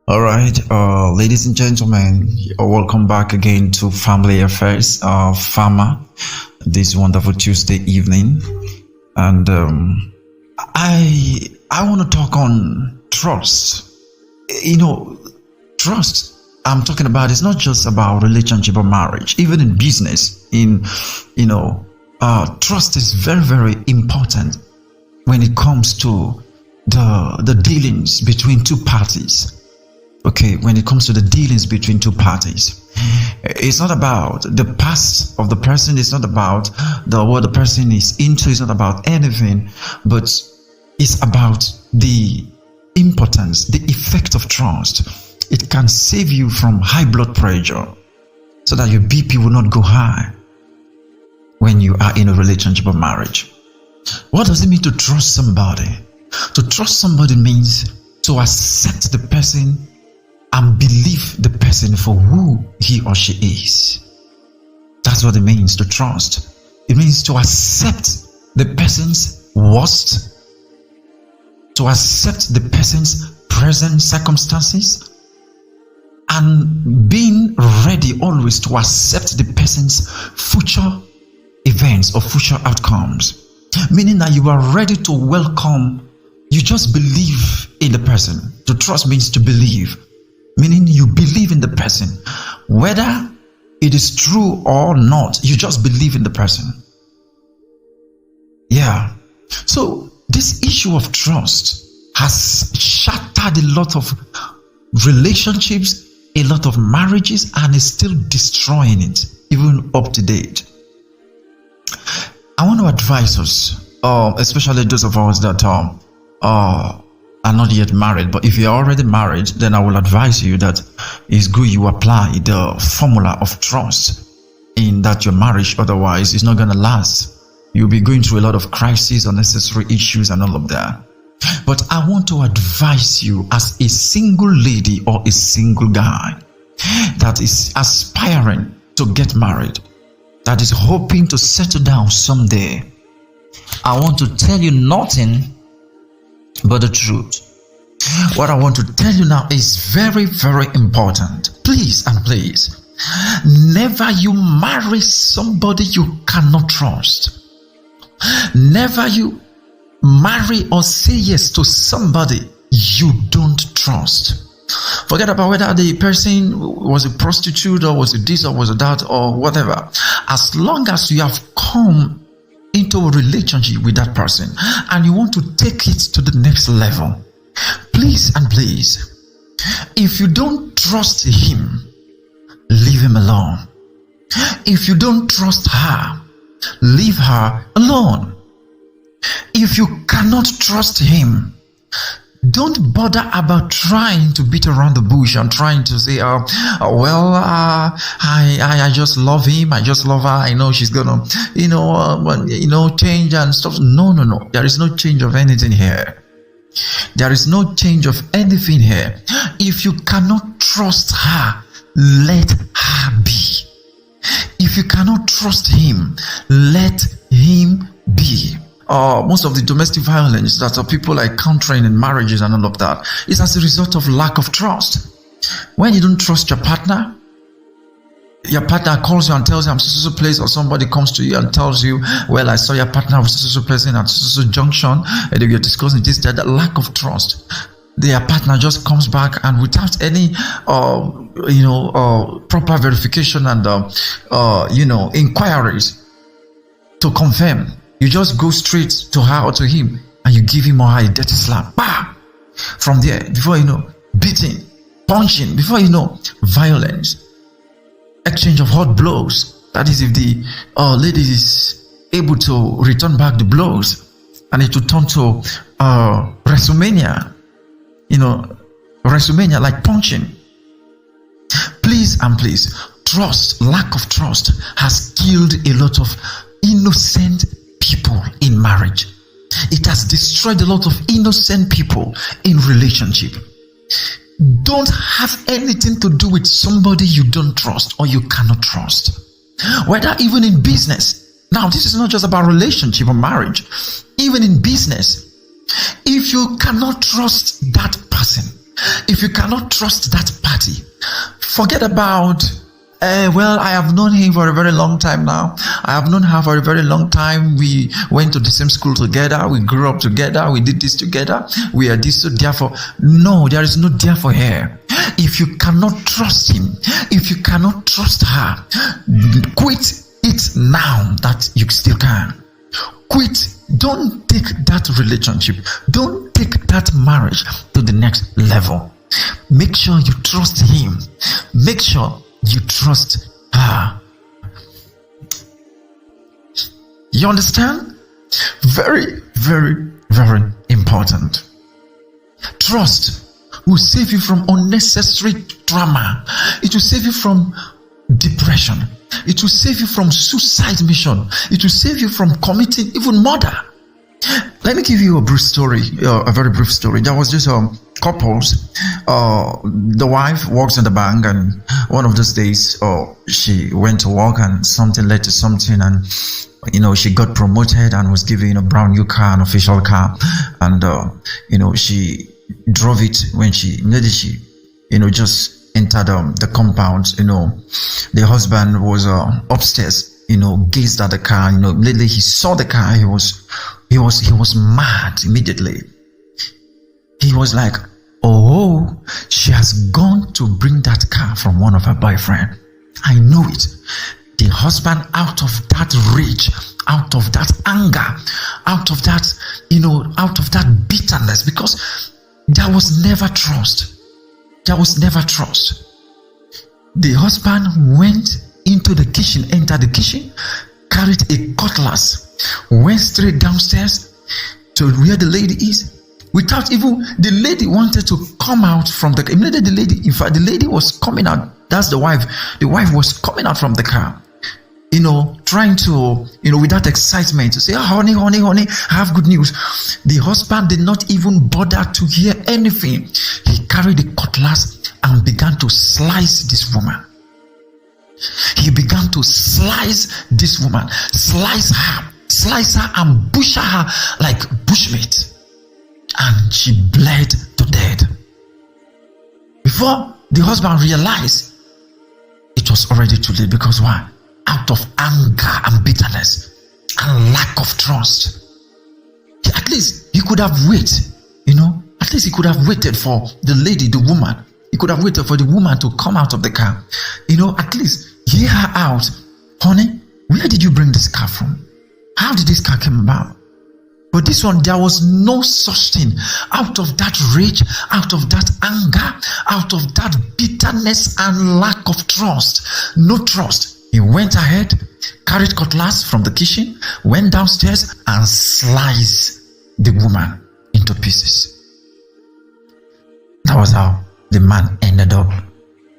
All right, ladies and gentlemen, welcome back again to Family Affairs, Fama, this wonderful Tuesday evening. And I want to talk on trust. Trust I'm talking about is not just about relationship or marriage. Even in business, trust is very, very important when it comes to the dealings between two parties. Okay, when it comes to the dealings between two parties, it's not about the past of the person. It's not about what the person is into. It's not about anything, but it's about the importance, the effect of trust. It can save you from high blood pressure so that your BP will not go high when you are in a relationship or marriage. What does it mean to trust somebody? To trust somebody means to accept the person and believe the person for who he or she is. That's what it means to trust. It means to accept the person's worst, to accept the person's present circumstances, and being ready always to accept the person's future events or future outcomes. Meaning that you are ready to welcome, you just believe in the person. To trust means to believe. Meaning you believe in the person. Whether it is true or not, you just believe in the person. Yeah. So this issue of trust has shattered a lot of relationships, a lot of marriages, and is still destroying it, even up to date. I want to advise us, especially those of us that are not yet married, but if you're already married, then I will advise you that it's good you apply the formula of trust in that your marriage, otherwise it's not going to last. You'll be going through a lot of crises, unnecessary issues and all of that. But I want to advise you as a single lady or a single guy that is aspiring to get married, that is hoping to settle down someday. I want to tell you nothing but the truth. What I want to tell you now is very, very important. Please and please, never you marry somebody you cannot trust. Never you marry or say yes to somebody you don't trust. Forget about whether the person was a prostitute or was it this or was it that or whatever. As long as you have come into a relationship with that person and you want to take it to the next level, please and please, if you don't trust him, leave him alone. If you don't trust her, leave her alone. If you cannot trust him, don't bother about trying to beat around the bush and trying to say, I just love him, I just love her, I know she's gonna, change and stuff. No. There is no change of anything here. There is no change of anything here. If you cannot trust her, let her be. If you cannot trust him, let him be. Most of the domestic violence that people are encountering in marriages and all of that is as a result of lack of trust. When you don't trust your partner calls you and tells you, I'm so place, or somebody comes to you and tells you, well, I saw your partner was so person at so junction, and you're discussing this, that lack of trust. Their partner just comes back and without any proper verification and inquiries to confirm, you just go straight to her or to him and you give him or her a dirty slap. Bah! From there, before you know, beating, punching, before you know, violence, exchange of hot blows. That is if the lady is able to return back the blows, and it will turn to WrestleMania, WrestleMania like punching. Please and please, trust, lack of trust has killed a lot of innocent people in marriage. It has destroyed a lot of innocent people in relationship. Don't have anything to do with somebody you don't trust or you cannot trust. Whether even in business. Now, this is not just about relationship or marriage. Even in business, if you cannot trust that person, If you cannot trust that party, forget about, well, I have known him for a very long time now. I have known her for a very long time. We went to the same school together. We grew up together. We did this together. We are this, so therefore. No, there is no therefore here. If you cannot trust him, if you cannot trust her, quit it now that you still can. Quit. Don't take that relationship. Don't take that marriage to the next level. Make sure you trust him. Make sure you trust her. You understand? Very, very, very important. Trust will save you from unnecessary trauma. It will save you from depression. It will save you from suicide mission. It will save you from committing even murder. Let me give you a brief story, a very brief story. There was this couples. The wife works in the bank, and one of those days, she went to work, and something led to something, and she got promoted and was given a brand new car, an official car, and she drove it when she just entered the compound. The husband was upstairs, gazed at the car. Immediately he saw the car. He was mad immediately. He was like, oh, she has gone to bring that car from one of her boyfriend. I know it. The husband, out of that rage, out of that anger, out of that, out of that bitterness, because there was never trust. There was never trust. The husband went into the kitchen, entered the kitchen, carried a cutlass, went straight downstairs to where the lady is, without even, the lady wanted to come out from the car. Immediately the lady was coming out. That's the wife. The wife was coming out from the car, trying to, with that excitement to say, oh, honey, I have good news. The husband did not even bother to hear anything. He carried the cutlass and began to slice this woman. He began to slice this woman, slice her and butcher her like bushmeat. And she bled to death. Before the husband realized, it was already too late. Because why? Out of anger and bitterness and lack of trust. At least he could have waited, at least he could have waited for the lady, the woman. He could have waited for the woman to come out of the car. At least hear her out. Honey, where did you bring this car from? How did this car come about? But this one, there was no such thing. Out of that rage, out of that anger, out of that bitterness and lack of trust, no trust, he went ahead, carried cutlass from the kitchen, went downstairs and sliced the woman into pieces. That was how the man ended up.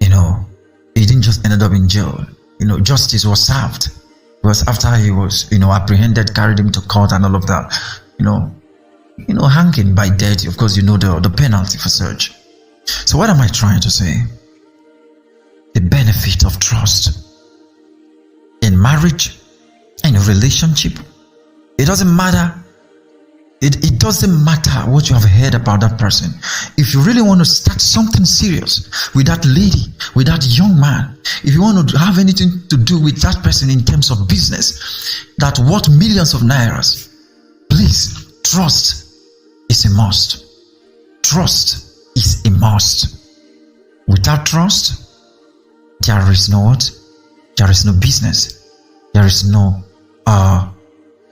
He didn't just end up in jail. Justice was served. Because after he was, apprehended, carried him to court and all of that, hanging by death. Of course, the penalty for such. So what am I trying to say? The benefit of trust in marriage, in a relationship. It doesn't matter. It doesn't matter what you have heard about that person. If you really want to start something serious with that lady, with that young man, if you want to have anything to do with that person in terms of business that worth millions of nairas, please, trust is a must. Trust is a must. Without trust, there is no what? There is no business. There is no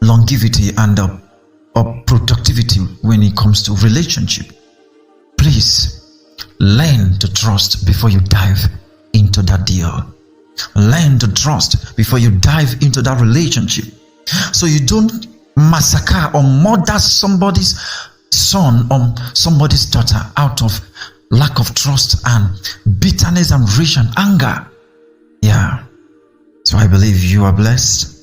longevity and or productivity when it comes to relationship. Please learn to trust before you dive into that deal. Learn to trust before you dive into that relationship, so you don't massacre or murder somebody's son or somebody's daughter out of lack of trust and bitterness and rage and anger. Yeah. So I believe you are blessed,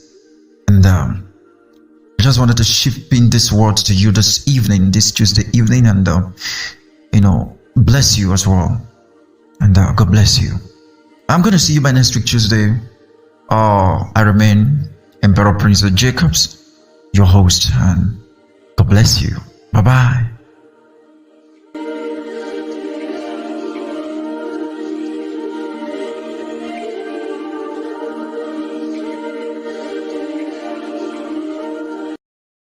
and I just wanted to ship in this word to you this evening, this Tuesday evening, and bless you as well, and God bless you. I'm going to see you by next week Tuesday. I remain Emperor Prince Ojacobs, your host, and God bless you. Bye bye.